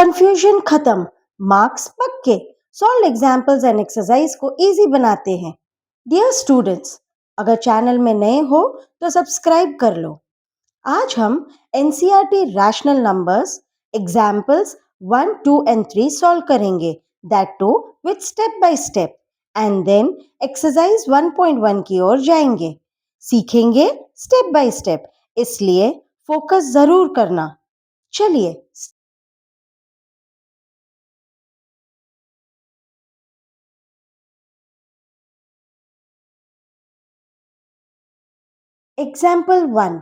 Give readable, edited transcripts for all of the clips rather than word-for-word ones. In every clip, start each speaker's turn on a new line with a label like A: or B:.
A: Confusion खत्म, marks पक्के। Solve examples and exercise को इजी बनाते हैं। डियर स्टूडेंट्स, अगर चैनल में नए हो तो सब्सक्राइब कर लो। आज हम NCERT rational numbers examples 1, 2 and 3 solve करेंगे, that too with step by step, and then exercise 1.1 की ओर जाएंगे। सीखेंगे स्टेप बाय स्टेप, इसलिए फोकस जरूर करना। चलिए Example 1.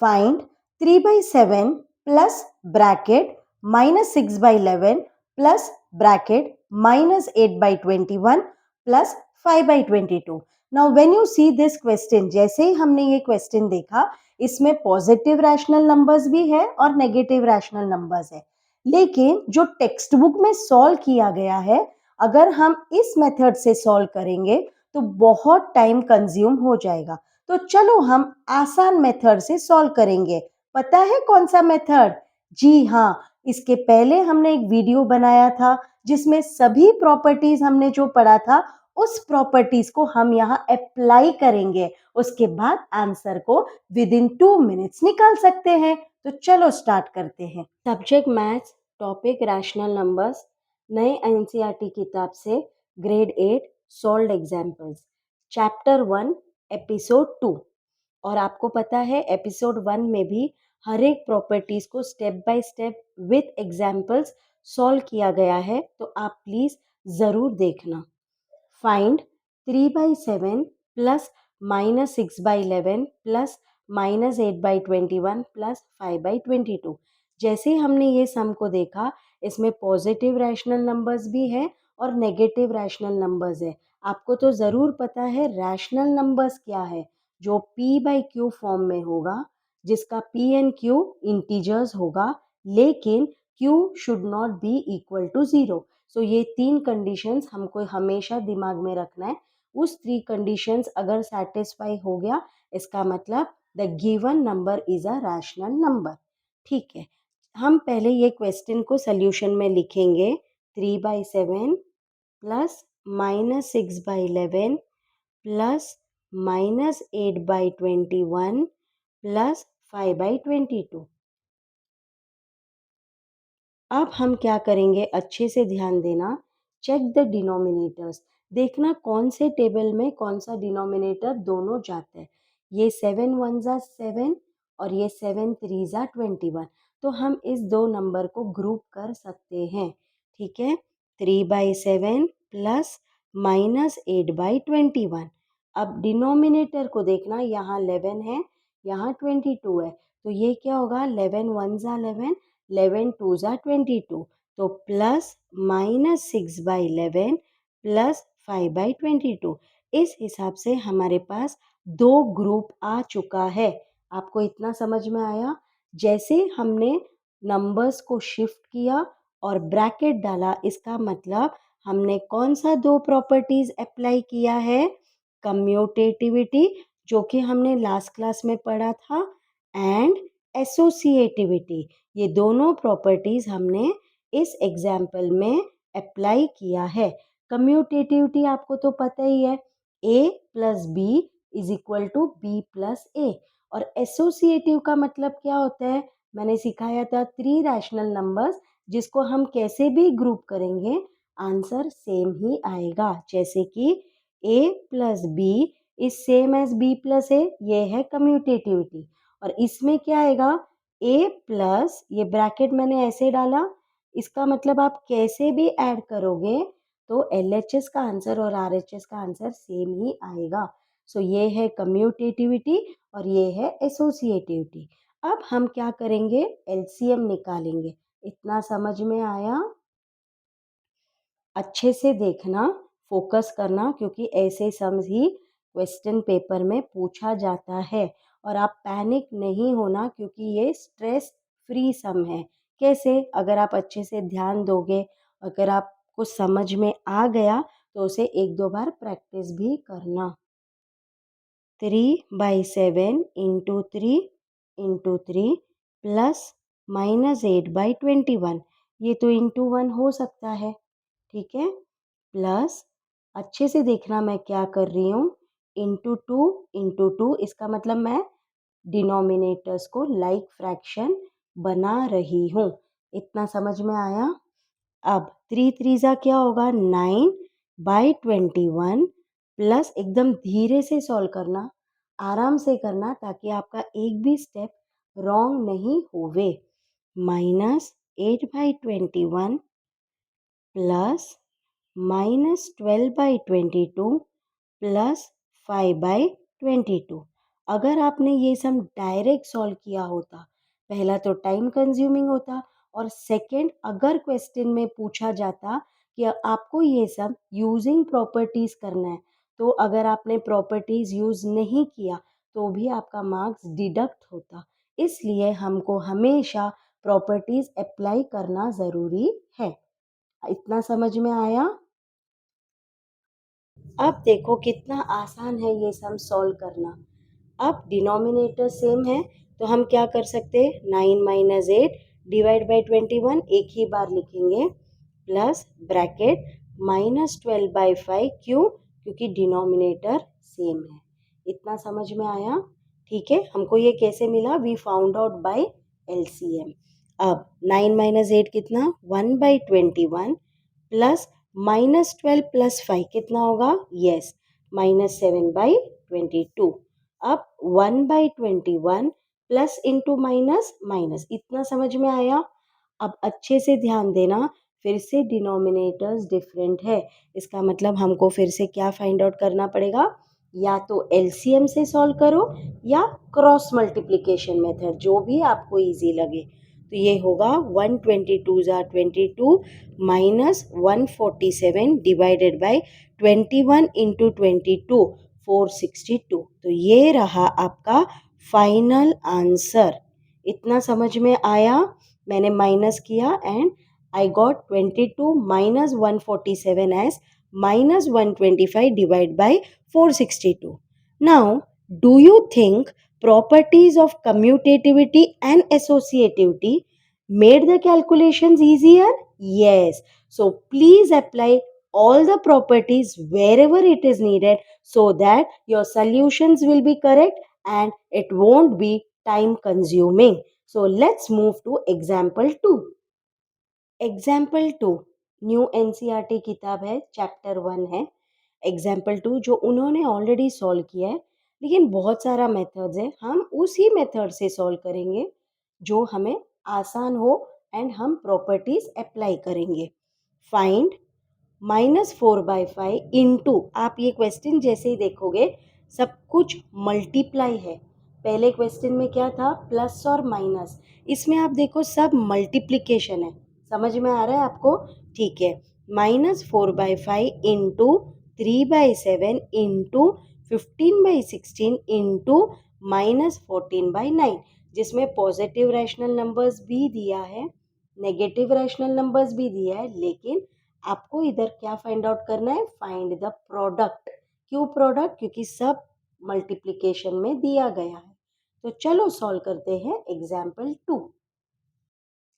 A: Find 3 by 7 plus bracket minus 6 by 11 plus bracket minus 8 by 21 plus 5 by 22. Now when you see this question, जैसे ही हमने ये question देखा, इसमें पॉजिटिव रैशनल नंबर्स भी है और नेगेटिव रैशनल नंबर्स है, लेकिन जो टेक्स्ट बुक में सॉल्व किया गया है, अगर हम इस मेथड से सॉल्व करेंगे तो बहुत टाइम कंज्यूम हो जाएगा। तो चलो हम आसान मेथड से सॉल्व करेंगे। पता है कौन सा मेथड? जी हाँ, इसके पहले हमने एक वीडियो बनाया था जिसमें सभी प्रॉपर्टीज हमने जो पढ़ा था, उस प्रॉपर्टीज को हम यहाँ अप्लाई करेंगे। उसके बाद आंसर को विद इन 2 मिनट्स निकाल सकते हैं। तो चलो स्टार्ट करते हैं। Subject maths, topic rational numbers, नए एनसीईआरटी किताब से grade 8 solved examples, chapter 1 episode 2। और आपको पता है एपिसोड 1 में भी हर एक प्रॉपर्टीज को step by step with examples solve किया गया है, तो आप प्लीज जरूर देखना। Find 3 by 7 plus minus 6 by 11 plus minus 8 by 21 plus 5 by 22। जैसे ही हमने ये सम को देखा, इसमें पॉजिटिव रैशनल नंबर्स भी है और नेगेटिव रैशनल नंबर्स है। आपको तो ज़रूर पता है रैशनल नंबर्स क्या है, जो p बाई क्यू फॉर्म में होगा, जिसका p एंड q इंटीजर्स होगा, लेकिन q should not be equal to 0। So ये 3 कंडीशंस हमको हमेशा दिमाग में रखना है। उस 3 कंडीशंस अगर सेटिस्फाई हो गया, इसका मतलब the given number is a rational number. ठीक है, हम पहले ये क्वेश्चन को सोल्यूशन में लिखेंगे। 3 by 7 plus minus 6 by 11 plus minus 8 by 21 plus 5 by 22। अब हम क्या करेंगे, अच्छे से ध्यान देना। चेक द डिनोमिनेटर्स, देखना कौन से टेबल में कौन सा डिनोमिनेटर दोनों जाता है। ये 7 1 जा 7 और ये 7 3 जा 21। तो हम इस दो नंबर को ग्रुप कर सकते हैं। ठीक है, 3 by 7 प्लस माइनस 8 by 21। अब डिनोमिनेटर को देखना, यहाँ 11 है, यहाँ 22 है, तो ये क्या होगा, 11 1 जा 11, 11 2 जा 22। तो plus minus 6 by 11 plus 5 by 22। इस हिसाब से हमारे पास दो ग्रुप आ चुका है। आपको इतना समझ में आया? जैसे हमने नंबर्स को शिफ्ट किया और ब्रैकेट डाला, इसका मतलब हमने कौन सा दो प्रॉपर्टीज अप्लाई किया है? कम्यूटेटिविटी, जो कि हमने लास्ट क्लास में पढ़ा था, एंड एसोसिएटिविटी। ये दोनों प्रॉपर्टीज हमने इस एग्जाम्पल में अप्लाई किया है। कम्यूटेटिविटी आपको तो पता ही है, a plus B is equal to B plus A. और एसोसिएटिव का मतलब क्या होता है? मैंने सिखाया था 3 रैशनल नंबर्स, जिसको हम कैसे भी ग्रुप करेंगे आंसर सेम ही आएगा। जैसे कि a plus B is same as B plus A, ये है कम्यूटेटिविटी। और इसमें क्या आएगा, a प्लस, ये ब्रैकेट मैंने ऐसे डाला, इसका मतलब आप कैसे भी ऐड करोगे तो LHS का आंसर और RHS का आंसर सेम ही आएगा। सो ये है कम्यूटेटिविटी और ये है एसोसिएटिविटी। अब हम क्या करेंगे, LCM निकालेंगे। इतना समझ में आया? अच्छे से देखना, फोकस करना, क्योंकि ऐसे सम्स ही क्वेश्चन पेपर में पूछा जाता है। और आप पैनिक नहीं होना, क्योंकि ये स्ट्रेस फ्री सम है। कैसे? अगर आप अच्छे से ध्यान दोगे, अगर आपको समझ में आ गया तो उसे 1-2 बार प्रैक्टिस भी करना। 3 by 7 into 3 plus minus 8 by 21। ये तो इंटू 1 हो सकता है, ठीक है। प्लस अच्छे से देखना मैं क्या कर रही हूँ, इंटू टू इसका मतलब मैं डिनोमिनेटर्स को लाइक फ्रैक्शन बना रही हूँ। इतना समझ में आया। अब 3 3 क्या होगा, 9/21 प्लस एकदम धीरे से सॉल्व करना, आराम से करना ताकि आपका एक भी स्टेप रॉन्ग नहीं होवे। -8/21 प्लस -12/22 प्लस 5/22। अगर आपने ये सम डायरेक्ट सॉल्व किया होता, पहला तो टाइम कंज्यूमिंग होता और सेकंड अगर क्वेश्चन में पूछा जाता कि आपको ये सब यूजिंग प्रॉपर्टीज करना है, तो अगर आपने प्रॉपर्टीज यूज नहीं किया तो भी आपका मार्क्स डिडक्ट होता। इसलिए हमको हमेशा प्रॉपर्टीज अप्लाई करना ज़रूरी है। इतना समझ में आया। अब देखो कितना आसान है ये सम सॉल्व करना। अब डिनोमिनेटर सेम है तो हम क्या कर सकते हैं, 9 - 8 ÷ 21 एक ही बार लिखेंगे प्लस ब्रैकेट -12/5। क्यों? क्योंकि डिनोमिनेटर सेम है। इतना समझ में आया, ठीक है। हमको ये कैसे मिला, we found out by LCM. अब 9 - 8 कितना, 1/21 प्लस -12 प्लस 5 कितना होगा, यस -7/22। अब 1/21 प्लस इंटू माइनस माइनस, इतना समझ में आया। अब अच्छे से ध्यान देना, फिर से डिनोमिनेटर्स डिफरेंट है, इसका मतलब हमको फिर से क्या फाइंड आउट करना पड़ेगा, या तो एलसीएम से सॉल्व करो या क्रॉस मल्टीप्लिकेशन मेथड, जो भी आपको इजी लगे। तो ये होगा 122 माइनस 147 डिवाइडेड बाय 21 इंटू 22 462। तो ये रहा आपका फाइनल आंसर। इतना समझ में आया। मैंने माइनस किया and I got 22 minus 147 as -125 divided by 462. Now, do you think properties of commutativity and associativity made the calculations easier? Yes. So, please apply all the properties wherever it is needed so that your solutions will be correct and it won't be time consuming. So, let's move to example 2. Example 2 new NCERT किताब है, chapter 1 है। Example 2 जो उन्होंने already solve किया है, लेकिन बहुत सारा मेथड्स है, हम उसी मेथड से सॉल्व करेंगे जो हमें आसान हो एंड हम प्रॉपर्टीज अप्लाई करेंगे। फाइंड -4/5 इंटू, आप ये क्वेश्चन जैसे ही देखोगे सब कुछ मल्टीप्लाई है। पहले क्वेश्चन में क्या था, प्लस और माइनस, इसमें आप देखो सब मल्टीप्लिकेशन है। समझ में आ रहा है आपको, ठीक है। -4/5 इंटू 3/7 इंटू 15/16 इंटू -14/9, जिसमें पॉजिटिव रैशनल नंबर्स भी दिया है, नेगेटिव रैशनल नंबर्स भी दिया है, लेकिन आपको इधर क्या फाइंड आउट करना है, फाइंड द प्रोडक्ट। क्यों प्रोडक्ट? क्योंकि सब मल्टीप्लिकेशन में दिया गया है। तो चलो सॉल्व करते हैं एग्जाम्पल 2।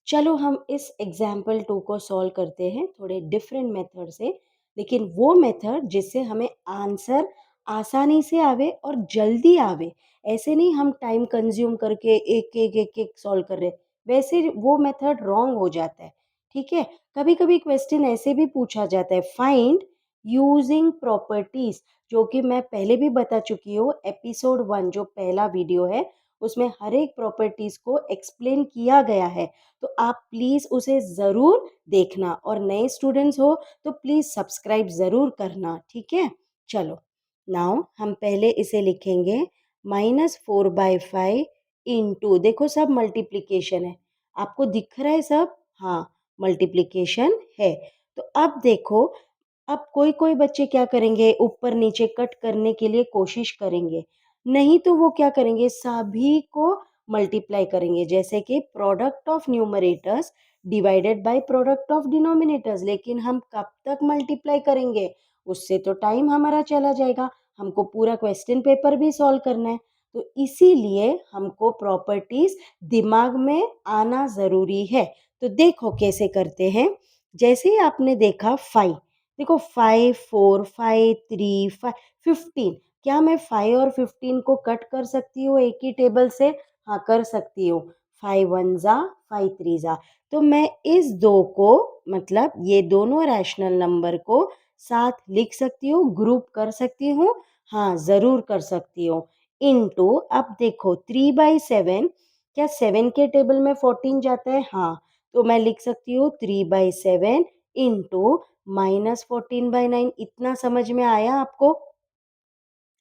A: चलो हम इस एग्जाम्पल 2 को सॉल्व करते हैं थोड़े डिफरेंट मेथड से, लेकिन वो मेथड जिससे हमें आंसर आसानी से आवे और जल्दी आवे। ऐसे नहीं हम टाइम कंज्यूम करके एक एक एक एक सॉल्व कर रहे, वैसे वो मेथड रॉन्ग हो जाता है, ठीक है। कभी कभी क्वेश्चन ऐसे भी पूछा जाता है, फाइंड यूजिंग प्रॉपर्टीज, जो कि मैं पहले भी बता चुकी हूँ, एपिसोड 1 जो पहला वीडियो है उसमें हर एक प्रॉपर्टीज को एक्सप्लेन किया गया है। तो आप प्लीज़ उसे ज़रूर देखना और नए स्टूडेंट्स हो तो प्लीज़ सब्सक्राइब ज़रूर करना, ठीक है। चलो नाउ हम पहले इसे लिखेंगे -4/5 इंटू, देखो सब मल्टीप्लिकेशन है, आपको दिख रहा है सब, हाँ मल्टीप्लिकेशन है। तो अब देखो, अब कोई कोई बच्चे क्या करेंगे, ऊपर नीचे कट करने के लिए कोशिश करेंगे, नहीं तो वो क्या करेंगे, सभी को मल्टीप्लाई करेंगे, जैसे कि product of numerators divided by product of denominators. लेकिन हम कब तक मल्टीप्लाई करेंगे, उससे तो टाइम हमारा चला जाएगा, हमको पूरा क्वेश्चन पेपर भी सॉल्व करना है। तो इसीलिए हमको प्रॉपर्टीज दिमाग में आना ज़रूरी है। तो देखो कैसे करते हैं। जैसे ही आपने देखा 5, देखो 5 4 5 3 5 15, क्या मैं 5 और 15 को कट कर सकती हूँ एक ही टेबल से? हाँ, कर सकती हूँ। 5 1 जा, 5 3 जा। तो मैं इस 2 को, मतलब ये दोनों रैशनल नंबर को साथ लिख सकती हूँ, ग्रुप कर सकती हूँ। हाँ, ज़रूर कर सकती हूँ। इनटू, अब देखो 3/7, क्या 7 के टेबल में 14 जाता है? हाँ, तो मैं लिख सकती हूँ 3/7 इंटू -14/9। इतना समझ में आया आपको?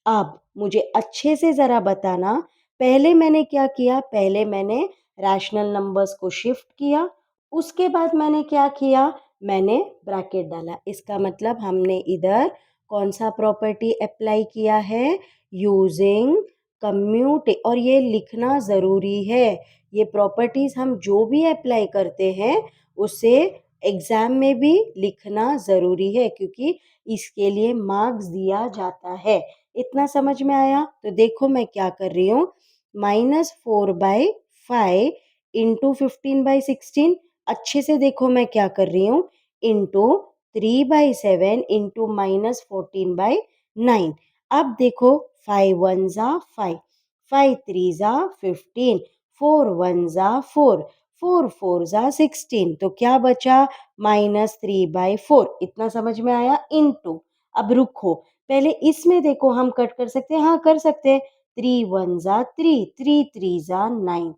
A: अब मुझे अच्छे से ज़रा बताना, पहले मैंने क्या किया? पहले मैंने रैशनल नंबर्स को शिफ्ट किया, उसके बाद मैंने क्या किया? मैंने ब्रैकेट डाला। इसका मतलब हमने इधर कौन-सा प्रॉपर्टी अप्लाई किया है? यूजिंग कम्यूट, और ये लिखना ज़रूरी है। ये प्रॉपर्टीज़ हम जो भी अप्लाई करते हैं, उसे एग्ज़ाम में भी लिखना ज़रूरी है, क्योंकि इसके लिए मार्क्स दिया जाता है। इतना समझ में आया? तो देखो मैं क्या कर रही हूँ, -4/5 इंटू 15/16, अच्छे से देखो मैं क्या कर रही हूँ, इंटू 3/7 इंटू -14/9। अब देखो 5 1 जा 5, 5 3 जा 15, 4 1 जा 4, 4 4 जा 16, तो क्या बचा? -3/4। इतना समझ में आया? इंटू, अब रुको, पहले इसमें देखो हम कट कर सकते हैं? हाँ, कर सकते हैं। 3 1 जा 3, 3 3 जा 9,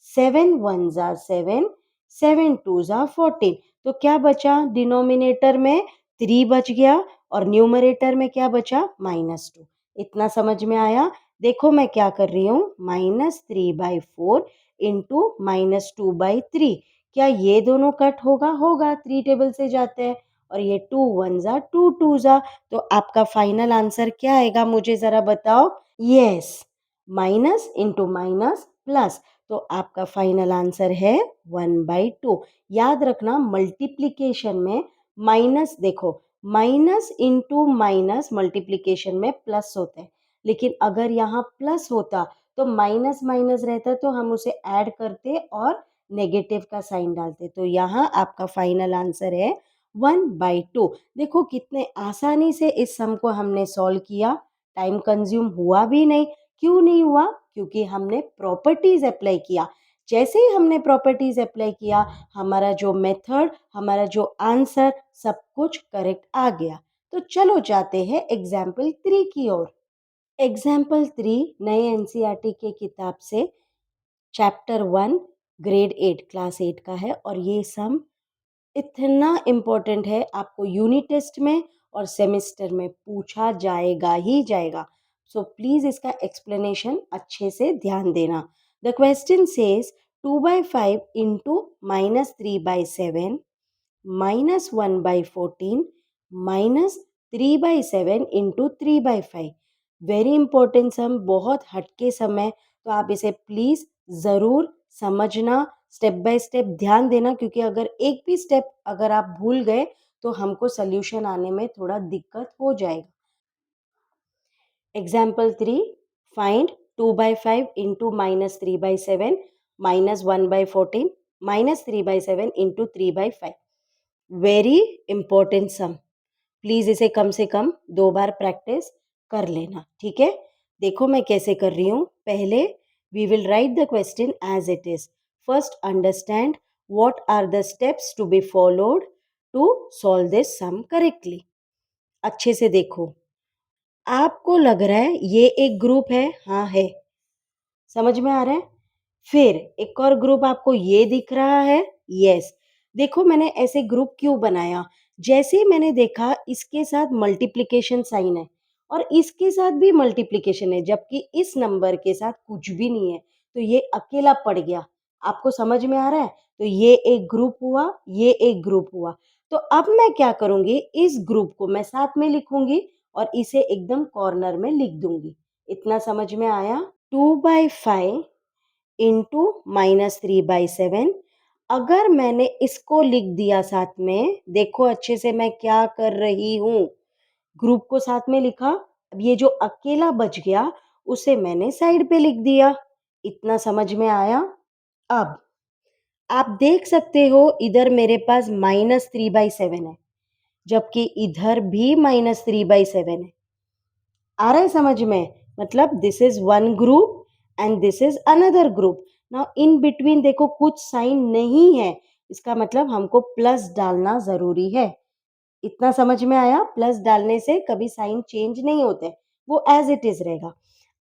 A: 7 1 जा 7, 7 2 जा 14, तो क्या बचा? डिनोमिनेटर में 3 बच गया और न्यूमरेटर में क्या बचा? -2। इतना समझ में आया? देखो मैं क्या कर रही हूँ, -3/4 इंटू -2/3। क्या ये दोनों कट होगा? होगा, 3 टेबल से जाते हैं। और ये 2 1 जा 2 2 जा, तो आपका फाइनल आंसर क्या आएगा? मुझे ज़रा बताओ। Yes, minus into minus plus, तो आपका फाइनल आंसर है 1/2। याद रखना, मल्टीप्लिकेशन में माइनस, देखो माइनस इंटू माइनस मल्टीप्लिकेशन में प्लस होता है, लेकिन अगर यहाँ प्लस होता तो माइनस माइनस रहता, तो हम उसे ऐड करते और नेगेटिव का साइन डालते। तो यहाँ आपका फाइनल आंसर है 1/2। देखो कितने आसानी से इस सम को हमने सॉल्व किया, टाइम कंज्यूम हुआ भी नहीं। क्यों नहीं हुआ? क्योंकि हमने प्रॉपर्टीज अप्लाई किया। जैसे ही हमने प्रॉपर्टीज अप्लाई किया, हमारा जो मेथड, हमारा जो आंसर, सब कुछ करेक्ट आ गया। तो चलो जाते हैं एग्जाम्पल 3 की ओर। एग्जाम्पल 3 नए एनसीईआरटी के किताब से, चैप्टर 1, ग्रेड 8, क्लास 8 का है, और ये सम इतना इम्पोर्टेंट है, आपको यूनिट टेस्ट में और सेमेस्टर में पूछा जाएगा ही जाएगा। सो प्लीज़ इसका एक्सप्लेनेशन अच्छे से ध्यान देना। The question says 2/5 into -3/7 -1/14 -3/7 into 3/5। Very important sum, बहुत हटके सम है, तो आप इसे प्लीज़ ज़रूर समझना, स्टेप बाय स्टेप ध्यान देना, क्योंकि अगर एक भी स्टेप अगर आप भूल गए तो हमको सॉल्यूशन आने में थोड़ा दिक्कत हो जाएगा। Example 3, find 2/5 into -3/7 -1/14 -3/7 into 3/5। Very important sum, please इसे कम से कम 2 बार प्रैक्टिस कर लेना, ठीक है? देखो मैं कैसे कर रही हूँ। पहले we will write the question as it is. First understand what are the steps to be followed to solve this sum correctly. अच्छे से देखो। आपको लग रहा है ये एक ग्रुप है? हाँ, है। समझ में आ रहा है? फिर एक और ग्रुप आपको ये दिख रहा है? यस। देखो मैंने ऐसे ग्रुप क्यों बनाया? जैसे ही मैंने देखा इसके साथ मल्टीप्लिकेशन साइन है और इसके साथ भी मल्टीप्लिकेशन है, जबकि इस नंबर के साथ कुछ भी नहीं है, तो ये अकेला पड़ गया। आपको समझ में आ रहा है? तो ये एक ग्रुप हुआ, ये एक ग्रुप हुआ। तो अब मैं क्या करूँगी, इस ग्रुप को मैं साथ में लिखूँगी और इसे एकदम कॉर्नर में लिख दूँगी। इतना समझ में आया? 2/5 इंटू -3/7। अगर मैंने इसको लिख दिया साथ में, देखो अच्छे से मैं क्या कर रही हूँ, ग्रुप को साथ में लिखा, अब ये जो अकेला बच गया उसे मैंने साइड पे लिख दिया। इतना समझ में आया? अब आप देख सकते हो इधर मेरे पास -3/7 है, जबकि इधर भी -3/7 है। आ रहा है समझ में? मतलब this is one group and this is another group. Now in between देखो कुछ साइन नहीं है, इसका मतलब हमको प्लस डालना ज़रूरी है। इतना समझ में आया? प्लस डालने से कभी साइन चेंज नहीं होते, वो एज इट इज रहेगा।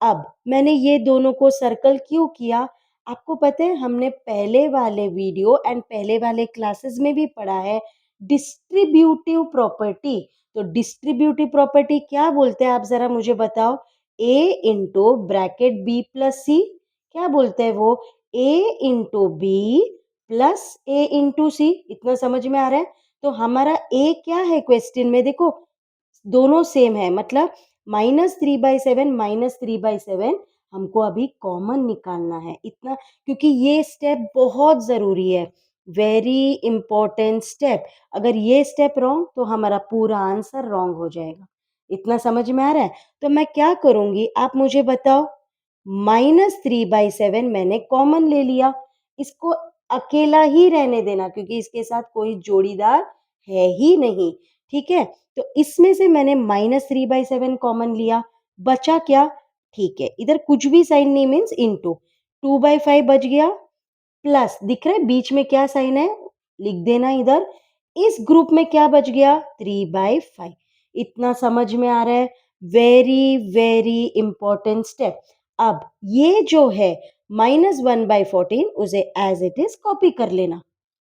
A: अब मैंने ये दोनों को सर्कल क्यों किया? आपको पता है हमने पहले वाले वीडियो एंड पहले वाले क्लासेस में भी पढ़ा है डिस्ट्रीब्यूटिव प्रॉपर्टी। तो डिस्ट्रीब्यूटिव प्रॉपर्टी क्या बोलते हैं आप जरा मुझे बताओ? ए इंटू ब्रैकेट बी प्लस सी, क्या बोलते हैं वो? ए into B plus A into सी। इतना समझ में आ रहा है? तो हमारा ए क्या है क्वेश्चन में देखो, दोनों सेम है, मतलब -3/7 हमको अभी कॉमन निकालना है इतना, क्योंकि ये स्टेप बहुत ज़रूरी है, वेरी इंपॉर्टेंट स्टेप। अगर ये स्टेप रॉन्ग तो हमारा पूरा आंसर रॉन्ग हो जाएगा। इतना समझ में आ रहा है? तो मैं क्या करूँगी आप मुझे बताओ? -3/7 मैंने कॉमन ले लिया, इसको अकेला ही रहने देना क्योंकि इसके साथ कोई जोड़ीदार है ही नहीं, ठीक है? तो इसमें से मैंने -3/7 कॉमन लिया, बचा क्या? ठीक है, इधर कुछ भी साइन नहीं मीन्स इनटू 2/5 बच गया, प्लस दिख रहा है बीच में क्या साइन है? लिख देना इधर। इस ग्रुप में क्या बच गया? 3/5। इतना समझ में आ रहा है? Very very important step. अब ये जो है -1/14 उसे एज इट इज कॉपी कर लेना,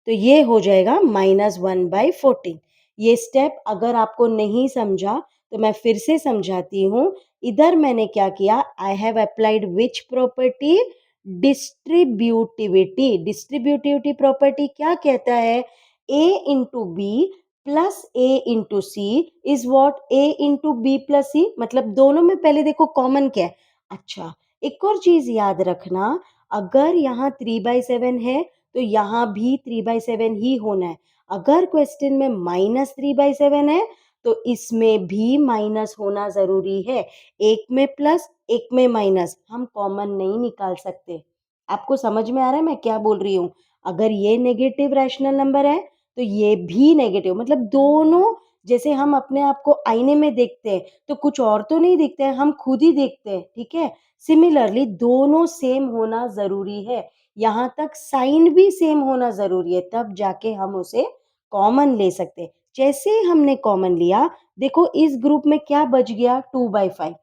A: तो ये हो जाएगा -1/14। ये स्टेप अगर आपको नहीं समझा तो मैं फिर से समझाती हूँ। इधर मैंने क्या किया? I have applied which property? Distributivity. Distributivity property क्या कहता है? A into B plus A into C is what? A into B plus C, मतलब दोनों में पहले देखो कॉमन क्या है। अच्छा, एक और चीज याद रखना, अगर यहाँ 3/7 है तो यहाँ भी 3/7 ही होना है। अगर क्वेश्चन में -3/7 है तो इसमें भी माइनस होना जरूरी है। एक में प्लस एक में माइनस, हम कॉमन नहीं निकाल सकते। आपको समझ में आ रहा है मैं क्या बोल रही हूँ? अगर ये नेगेटिव रैशनल नंबर है तो ये भी नेगेटिव, मतलब दोनों, जैसे हम अपने आप को आईने में देखते हैं तो कुछ और तो नहीं दिखते हैं, हम खुद ही देखते हैं, ठीक है? सिमिलरली दोनों सेम होना जरूरी है, यहाँ तक साइन भी सेम होना ज़रूरी है, तब जाके हम उसे कॉमन ले सकते हैं। जैसे ही हमने कॉमन लिया, देखो इस ग्रुप में क्या बच गया? 2/5,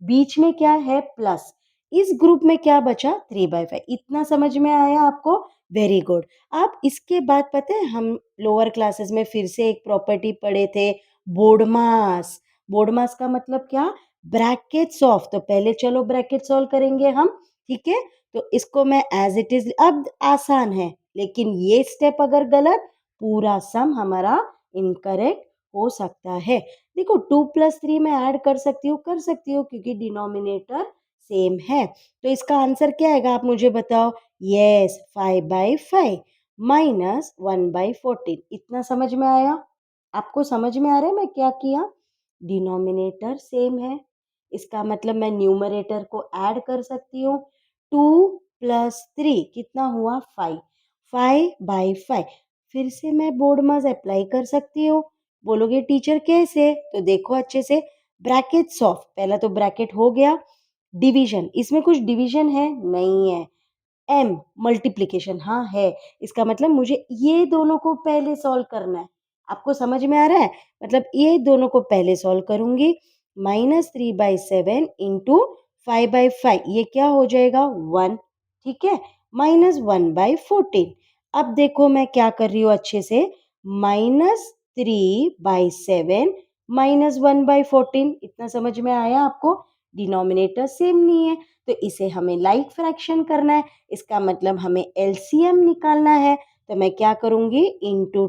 A: बीच में क्या है? प्लस, इस ग्रुप में क्या बचा? 3/5। इतना समझ में आया आपको? Very good. आप इसके बाद पता है हम लोअर क्लासेस में फिर से एक प्रॉपर्टी पढ़े थे, बोडमास। बोडमास का मतलब क्या? Brackets of. तो पहले चलो ब्रैकेट सॉल्व करेंगे हम, ठीक है? तो इसको मैं एज इट इज, अब आसान है, लेकिन ये स्टेप अगर गलत, पूरा सम हमारा इनकरेक्ट हो सकता है। देखो 2 + 3 में ऐड कर सकती हूँ क्योंकि डिनोमिनेटर सेम है। तो इसका आंसर क्या आएगा आप मुझे बताओ? यस, 5/5 -1/14। इतना समझ में आया? आपको समझ में आ रहा है मैं क्या किया? डिनोमिनेटर सेम है, इसका मतलब मैं न्यूमरेटर को ऐड कर सकती हूँ। 2 + 3 कितना हुआ? 5। 5/5। फिर से मैं बोर्ड मास अप्लाई कर सकती हूँ। बोलोगे टीचर कैसे? तो देखो अच्छे से, ब्रैकेट्स ऑफ, पहला तो ब्रैकेट हो गया, डिवीजन, इसमें कुछ डिवीजन है? नहीं है। एम मल्टीप्लिकेशन, हाँ है, इसका मतलब मुझे ये दोनों को पहले सॉल्व करना है। आपको समझ में आ रहा है? मतलब ये दोनों को पहले सॉल्व करूंगी। -3/7 इंटू 5/5, ये क्या हो जाएगा? 1, ठीक है? -1/14। अब देखो मैं क्या कर रही हूँ अच्छे से, -3/7 -1/14। इतना समझ में आया आपको? डिनोमिनेटर सेम नहीं है तो इसे हमें लाइक फ्रैक्शन करना है, इसका मतलब हमें एलसीएम निकालना है। तो मैं क्या करूंगी? इंटू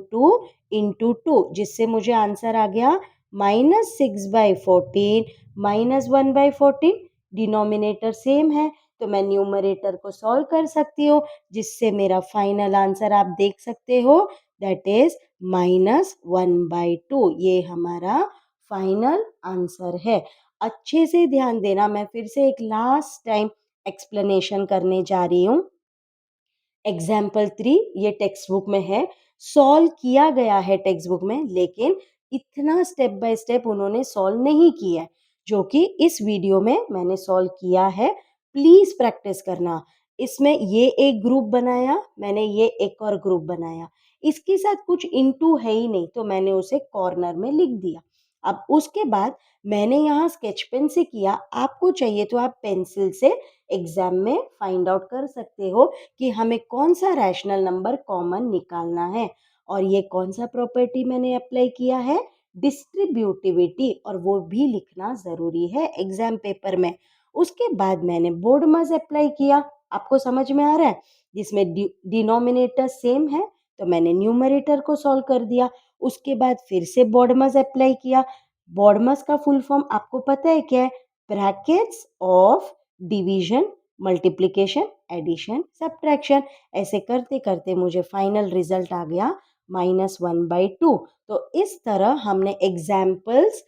A: टू, जिससे मुझे आंसर आ गया -6/14 -1/14। डिनोमिनेटर सेम है तो मैं न्यूमरेटर को सॉल्व कर सकती हूँ, जिससे मेरा फाइनल आंसर आप देख सकते हो, दैट इज -1/2। ये हमारा फाइनल आंसर है। अच्छे से ध्यान देना, मैं फिर से एक लास्ट टाइम एक्सप्लेनेशन करने जा रही हूँ। एग्जाम्पल 3 ये टेक्स्ट बुक में है, सॉल्व किया गया है टेक्स्ट बुक में, लेकिन इतना स्टेप बाय स्टेप उन्होंने सॉल्व नहीं किया है, जो कि इस वीडियो में मैंने सॉल्व किया है। प्लीज प्रैक्टिस करना। इसमें ये एक ग्रुप बनाया मैंने, ये एक और ग्रुप बनाया, इसके साथ कुछ इनटू है ही नहीं, तो मैंने उसे कॉर्नर में लिख दिया। अब उसके बाद मैंने यहाँ स्केच पेन से किया, आपको चाहिए तो आप पेंसिल से एग्जाम में फाइंड आउट कर सकते हो कि हमें कौन सा रैशनल नंबर कॉमन निकालना है। और ये कौन सा प्रॉपर्टी मैंने अप्लाई किया है, डिस्ट्रीब्यूटिविटी, और वो भी लिखना ज़रूरी है एग्जाम पेपर में। उसके बाद मैंने बोर्ड मास अप्लाई किया, आपको समझ में आ रहा है, जिसमें डिनोमिनेटर सेम है तो मैंने न्यूमरेटर को सॉल्व कर दिया। उसके बाद फिर से बोर्ड मास अप्लाई किया। बोर्ड मास का फुल फॉर्म आपको पता है क्या है, brackets of division, multiplication, addition, subtraction. ऐसे करते करते मुझे फाइनल रिजल्ट आ गया -1/2। तो इस तरह हमने एग्जाम्पल्स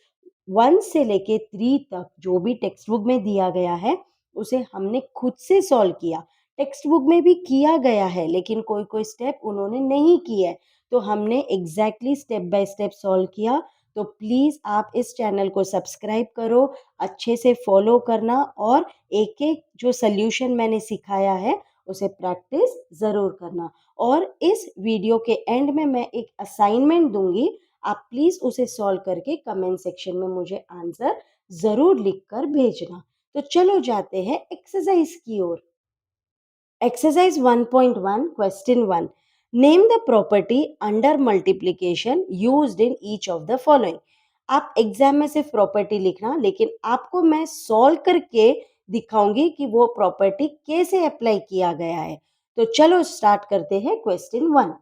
A: 1 से लेके 3 तक जो भी टेक्स्ट बुक में दिया गया है उसे हमने खुद से सॉल्व किया। टेक्स्ट बुक में भी किया गया है लेकिन कोई कोई स्टेप उन्होंने नहीं किया है, तो हमने exactly step by step solve किया। तो प्लीज़ आप इस चैनल को सब्सक्राइब करो, अच्छे से फॉलो करना, और एक एक जो सल्यूशन मैंने सिखाया है उसे प्रैक्टिस ज़रूर करना। और इस वीडियो के एंड में मैं एक असाइनमेंट दूंगी, आप प्लीज़ उसे सॉल्व करके कमेंट सेक्शन में मुझे आंसर ज़रूर लिख कर भेजना। तो चलो जाते हैं एक्सरसाइज की ओर। Exercise 1.1 Question 1. Name the property under multiplication used in each of the following. आप एग्जाम में सिर्फ प्रॉपर्टी लिखना, लेकिन आपको मैं सॉल्व करके दिखाऊंगी कि वो प्रॉपर्टी कैसे अप्लाई किया गया है। तो चलो स्टार्ट करते हैं question 1।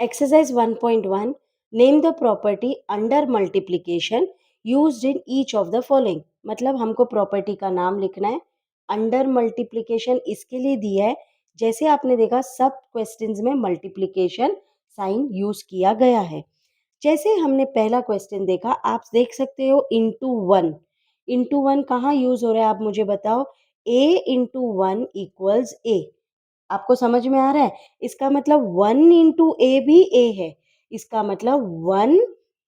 A: Exercise 1.1. Name the property under multiplication used in each of the following. मतलब हमको प्रॉपर्टी का नाम लिखना है। अंडर मल्टीप्लिकेशन इसके लिए दिया है, जैसे आपने देखा सब क्वेश्चंस में मल्टीप्लिकेशन साइन यूज किया गया है। जैसे हमने पहला क्वेश्चन देखा, आप देख सकते हो इंटू वन। इंटू वन कहाँ यूज हो रहा है आप मुझे बताओ। ए इंटू वन इक्वल्स ए। आपको समझ में आ रहा है, इसका मतलब 1 इंटू ए भी ए है। इसका मतलब 1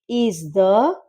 A: इज द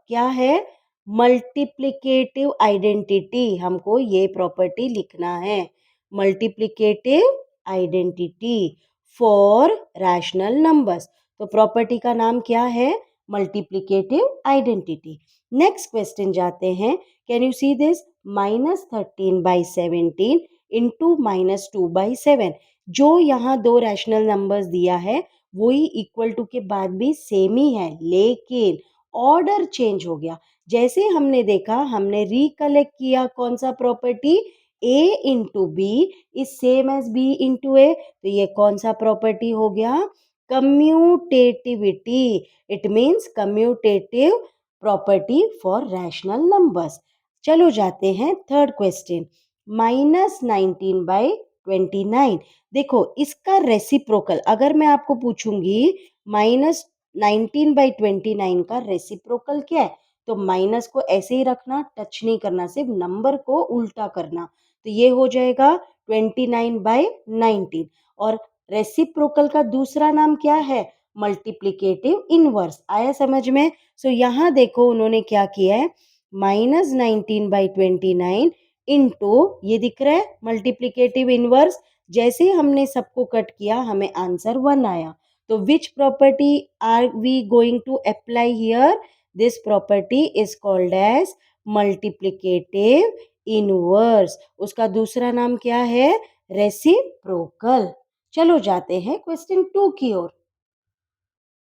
A: क्या है, मल्टीप्लिकेटिव आइडेंटिटी। हमको ये प्रॉपर्टी लिखना है, multiplicative identity for rational numbers. तो प्रॉपर्टी का नाम क्या है, मल्टीप्लिकेटिव आइडेंटिटी। नेक्स्ट क्वेश्चन जाते हैं। Can you see this, -13/17 into -2/7। जो यहाँ दो रैशनल नंबर्स दिया है वही इक्वल टू के बाद भी सेम ही है, लेकिन ऑर्डर चेंज हो गया। जैसे हमने देखा, हमने रिकलेक्ट किया कौन सा property, A into B is same as B into A. तो ये कौन सा प्रॉपर्टी हो गया, commutativity. It means commutative property for rational numbers. चलो जाते हैं थर्ड क्वेश्चन। -19/29। देखो इसका रेसिप्रोकल अगर मैं आपको पूछूंगी, -19/29 का रेसिप्रोकल क्या है, तो माइनस को ऐसे ही रखना, टच नहीं करना, सिर्फ नंबर को उल्टा करना। तो ये हो जाएगा 29/19। और रेसिप्रोकल का दूसरा नाम क्या है, मल्टीप्लिकेटिव इनवर्स। आया समझ में। सो यहाँ देखो उन्होंने क्या किया है, -19/29 इंटू, ये दिख रहा है मल्टीप्लिकेटिव इनवर्स। जैसे हमने सबको कट किया हमें आंसर 1 आया। तो which property are we going to apply here, this property is called as multiplicative inverse. उसका दूसरा नाम क्या है, रेसिप्रोकल। चलो जाते हैं क्वेश्चन 2 की ओर।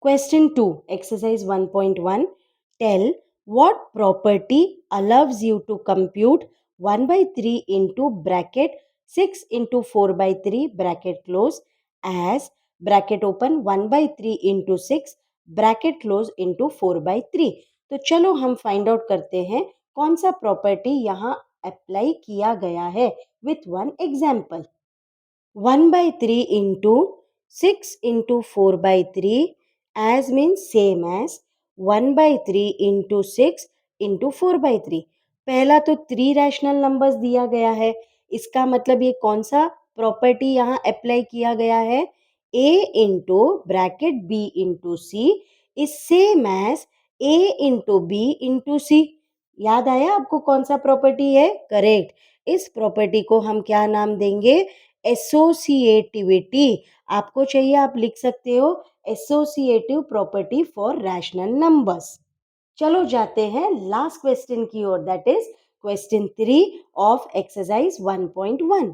A: Question 2, exercise 1.1. Tell what property allows you to compute 1/3 into bracket 6 into 4/3 bracket close as bracket open 1/3 into 6 bracket close into 4/3। तो चलो हम फाइंड आउट करते हैं कौन सा प्रॉपर्टी यहाँ अप्लाई किया गया है with one example. 1/3 into 6 into 4/3 as means same as 1/3 into 6 into 4/3। पहला तो 3 रैशनल नंबर्स दिया गया है, इसका मतलब ये कौन सा प्रॉपर्टी यहाँ अप्लाई किया गया है, a into bracket b into C is same as a into b into C. याद आया आपको कौन सा प्रॉपर्टी है? करेक्ट। इस प्रॉपर्टी को हम क्या नाम देंगे? एसोसिएटिविटी। आपको चाहिए आप लिख सकते हो associative property for rational numbers. चलो जाते हैं लास्ट क्वेश्चन की ओर, that is question 3 of exercise 1.1।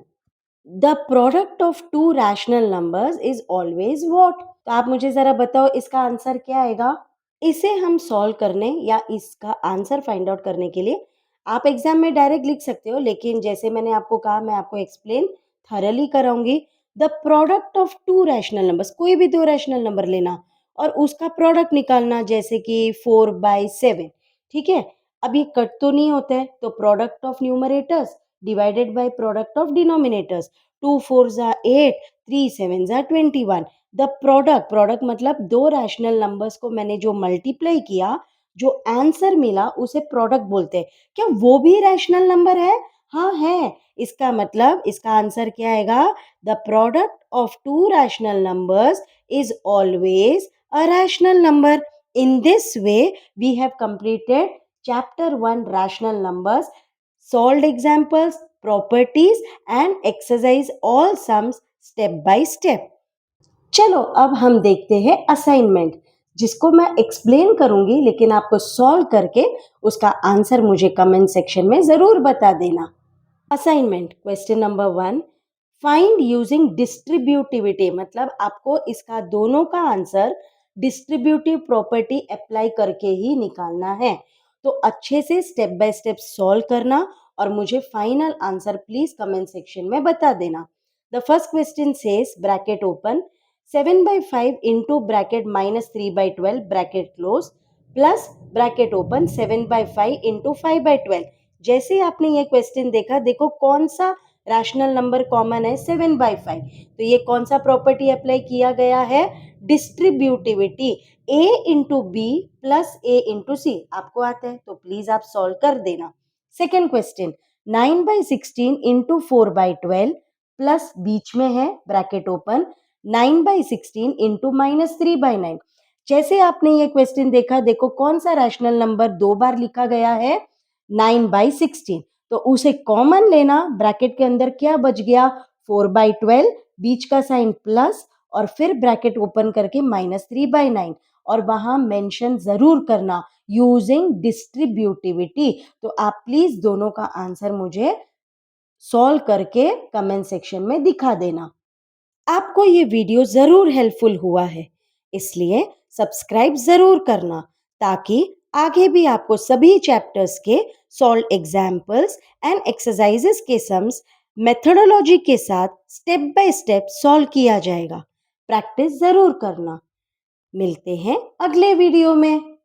A: The product of two rational numbers is always what? तो आप मुझे जरा बताओ इसका आंसर क्या आएगा? इसे हम सॉल्व करने या इसका आंसर फाइंड आउट करने के लिए आप एग्जाम में डायरेक्ट लिख सकते हो, लेकिन जैसे मैंने आपको कहा मैं आपको एक्सप्लेन थरली कराऊंगी। The product of two rational numbers, कोई भी दो रैशनल नंबर लेना और उसका प्रोडक्ट निकालना, जैसे कि 4/7। ठीक है, अब ये कट तो नहीं होता है, तो product of numerators divided by product of denominators. 2 4 जा 8, 3 7 जा 21। द प्रोडक्ट मतलब दो रैशनल नंबर्स को मैंने जो मल्टीप्लाई किया, जो आंसर मिला उसे प्रोडक्ट बोलते हैं। क्या वो भी रैशनल नंबर है? हाँ है। इसका मतलब इसका आंसर क्या आएगा? The product of two rational numbers is always a rational number. In this way, we have completed chapter 1 rational numbers, solved examples, properties and exercise all sums step by step. चलो अब हम देखते हैं assignment, जिसको मैं explain करूंगी, लेकिन आपको सॉल्व करके उसका आंसर मुझे कमेंट सेक्शन में जरूर बता देना। Assignment question number 1, find using distributivity, मतलब आपको इसका दोनों का आंसर डिस्ट्रीब्यूटिव प्रॉपर्टी अप्लाई करके ही निकालना है। तो अच्छे से स्टेप बाय स्टेप सॉल्व करना और मुझे final answer please comment section में बता देना। The first question says bracket open 7/5 into bracket -3/12 bracket close plus bracket open 7/5 into 5/12। जैसे आपने ये क्वेश्चन देखा, देखो कौन सा रैशनल नंबर कॉमन है? 7/5। तो ये कौन सा प्रॉपर्टी अप्लाई किया गया है? Distributivity. a into B plus a into C आपको आता है, तो प्लीज आप सॉल्व कर देना। सेकेंड क्वेश्चन 9/16 इंटू 4/12 प्लस बीच में है ब्रैकेट ओपन 9/16 इंटू -3/9। जैसे आपने ये क्वेश्चन देखा, देखो कौन सा रैशनल नंबर दो बार लिखा गया है? 9/16। तो उसे कॉमन लेना, ब्रैकेट के अंदर क्या बच गया? 4/12, बीच का साइन प्लस और फिर ब्रैकेट ओपन करके -3/9, और वहां मेंशन जरूर करना यूजिंग डिस्ट्रीब्यूटिविटी। तो आप प्लीज दोनों का आंसर मुझे सॉल्व करके कमेंट सेक्शन में दिखा देना। आपको ये वीडियो जरूर हेल्पफुल हुआ है, इसलिए सब्सक्राइब जरूर करना, ताकि आगे भी आपको सभी चैप्टर्स के सॉल्व एग्जाम्पल्स एंड एक्सरसाइजेस के सम्स मेथोडोलॉजी के साथ स्टेप बाय स्टेप सॉल्व किया जाएगा। प्रैक्टिस जरूर करना। मिलते हैं अगले वीडियो में।